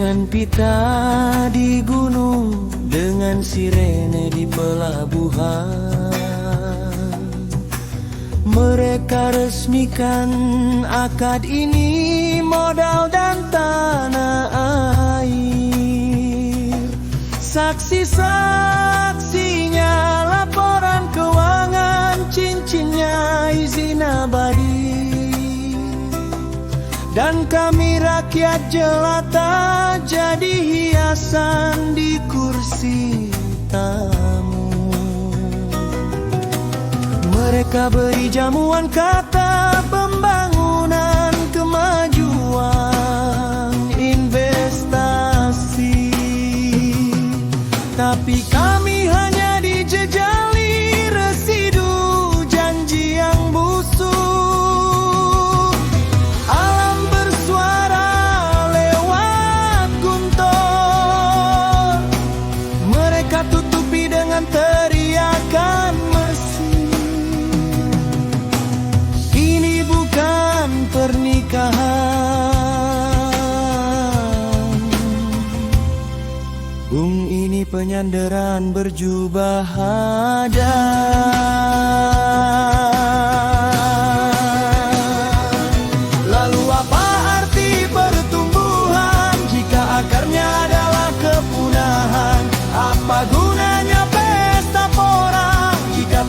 Dengan pita di gunung, dengan sirene di pelabuhan, mereka resmikan akad ini, modal dan tanah air. Saksi-saksinya laporan keuangan, cincinnya izin abadi. Dan kami rakyat jelata jadi hiasan di kursi tamu. Mereka beri jamuan kata pembangunan, kemajuan, investasi. Tapi kami hanya dijejali residu janji yang busuk. Teriakan mesin. Ini bukan pernikahan, ini penyandaran berjubah adat. Lalu apa arti pertumbuhan jika akarnya adalah kepunahan? Apa gunanya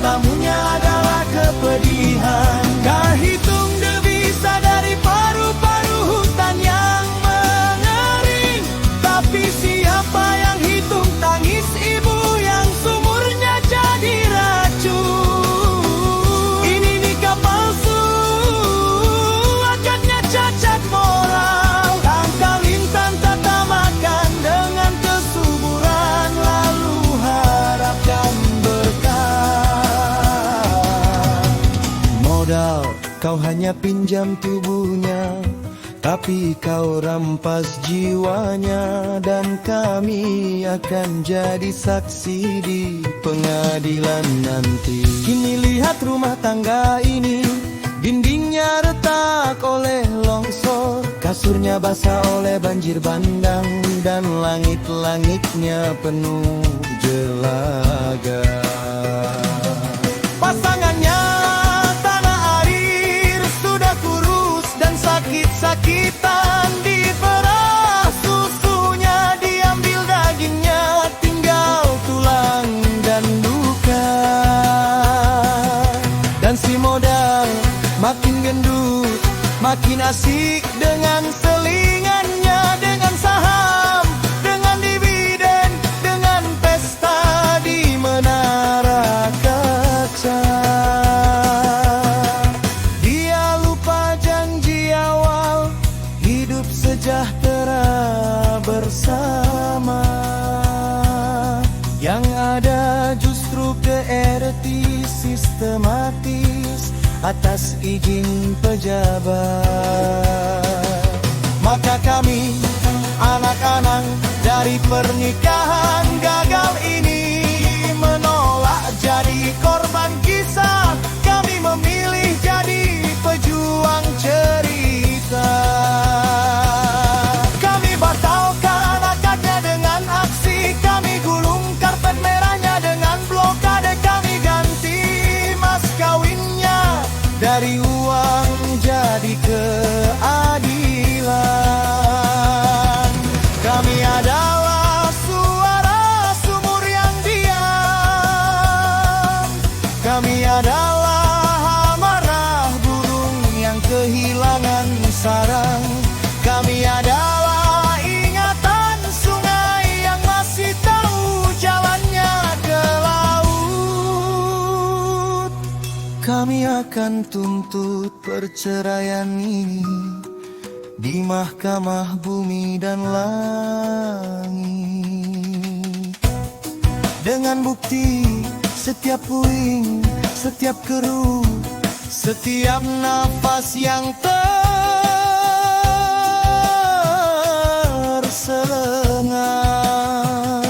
tamunya adalah kepedihan? Kau hitung devisa dari paru-paru hutan yang mengering, tapi siapa yang hitung tangis ibu yang sumurnya jadi racun? Ini nikah palsu, akadnya cacat moral. Angka lintang tata makan dengan kesuburan, lalu harapkan modal. Kau hanya pinjam tubuhnya, tapi kau rampas jiwanya. Dan kami akan jadi saksi di pengadilan nanti. Kini lihat rumah tangga ini, dindingnya retak oleh longsor, kasurnya basah oleh banjir bandang, dan langit-langitnya penuh jelaga. Pasangannya sakit-sakitan diperah susunya, diambil dagingnya, tinggal tulang dan luka. Dan si modal makin gendut, makin asik dengan selingannya, dengan saham, dengan dividen, dengan pesta di menara kaca. Sejahtera bersama, yang ada justru keertis sistematis atas izin pejabat. Maka kami anak-anak dari pernikahan gagal ini menolak jadi korban kisah. Kami memilih jadi pejuang cerita. Kami gulung karpet merahnya dengan blokade. Kami ganti mas kawinnya, dari uang jadi keadilan. Kami adalah suara sumur yang diam. Kami adalah amarah burung yang kehilangan sarang. Kami adalah kami akan tuntut perceraian ini di mahkamah bumi dan langit. Dengan bukti setiap puing, setiap keruh, setiap nafas yang terselengar.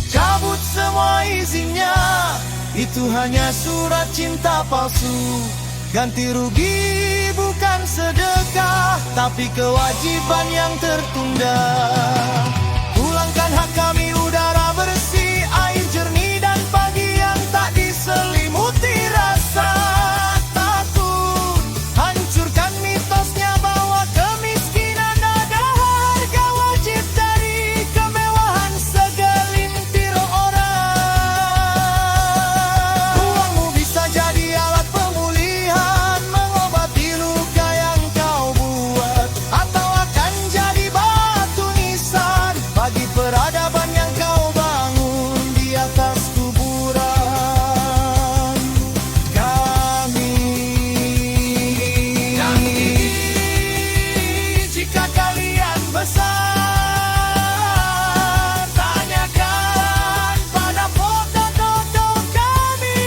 Cabut semua izinnya, itu hanya surat cinta palsu. Ganti rugi bukan sedekah, tapi kewajiban yang tertunda. Pulangkan hak kami, udara bersih, air jernih dan pagi yang tak diselimuti rasa takut. Hancurkan mitosnya bahwa kemiskinan ada harga wajib dari kemewahan segelintir orang. Uangmu bisa jadi alat pemulihan, mengobati luka yang kau buat, atau akan jadi batu nisan bagi peradaban yang kau bangun di atas kuburan kami. Jika kalian besar, tanyakan pada foto-foto kami.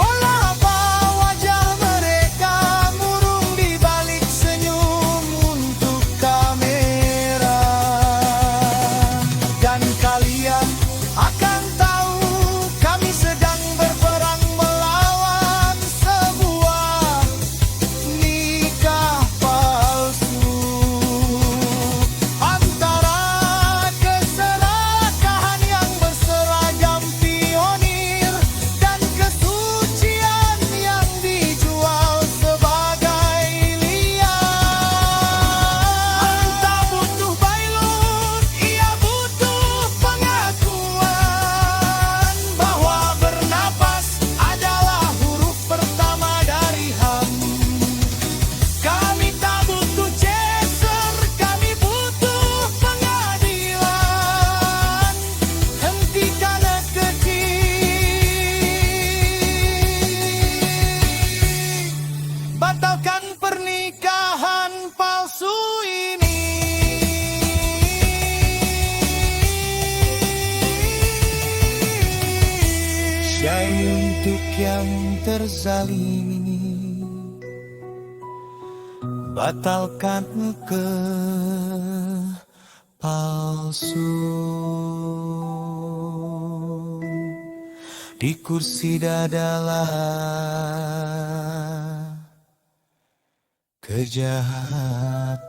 Mengapa wajah mereka murung di balik senyum untuk kamera? Dan kalian akan tahu kami sedang berperang melawan sebuah nikah palsu. Antara keserakahan yang berseragam pionir dan kesucian yang dijual sebagai liar. Anta butuh bailun, ia butuh pengakuan bahwa bernapas adalah huruf pertama dari HAM. Kami tak butuh chaser, kami butuh pengadilan. Hentikan keji, batalkan pernikahan palsu ini. Syai untuk yang terzalimi, batalkan kepalsuan. Di kursi dadalah kejahatan.